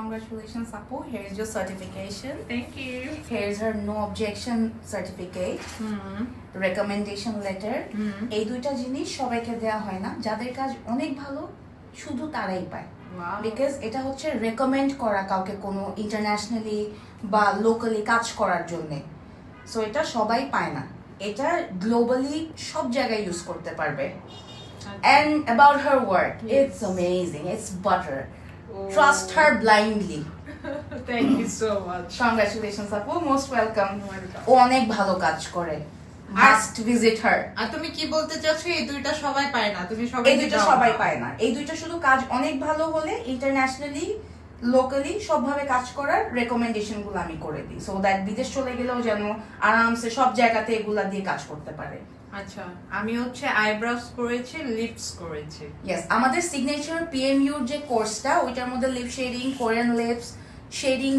Congratulations, Apu. Here's your certification. Thank you. Here's her no objection certificate. Recommendation letter. এই দুইটা জিনিস সবাইকে দেয়া হয় না, যাদের কাজ অনেক ভালো শুধু তারাই পায়। বিকজ এটা হচ্ছে রেকমেন্ড করা কাউকে কোনো ইন্টারন্যাশনালি বা লোকালি কাজ করার জন্য। সো এটা সবাই পায় না, এটা গ্লোবালি সব জায়গায় ইউজ করতে পারবে। And about her work, it's amazing. It's butter. Trust her blindly. Thank you so much. Congratulations, Apu. Most welcome. Welcome. ও অনেক ভালো কাজ করে। Must visit her. আর তুমি কি বলতে চাচ্ছ এই দুইটা সবাই পায় না, তুমি সবাই এই দুইটা সবাই পায় না, এই দুইটা শুধু কাজ অনেক ভালো হলে ইন্টারন্যাশনালি লোকালি সবভাবে কাজ করার রেকমেন্ডেশন গুলো আমি করে দিই, সো দ্যাট বিদেশ চলে গেলেও যেন আরামসে সব জায়গাতে এগুলা দিয়ে কাজ করতে পারে। আচ্ছা, আমি হচ্ছে আইব্রোস করেছি, লিপস করেছি। ইয়েস, আমাদের সিগনেচার পিএমইউ যে কোর্সটা ওইটার মধ্যে lip shading, Korean lips shading,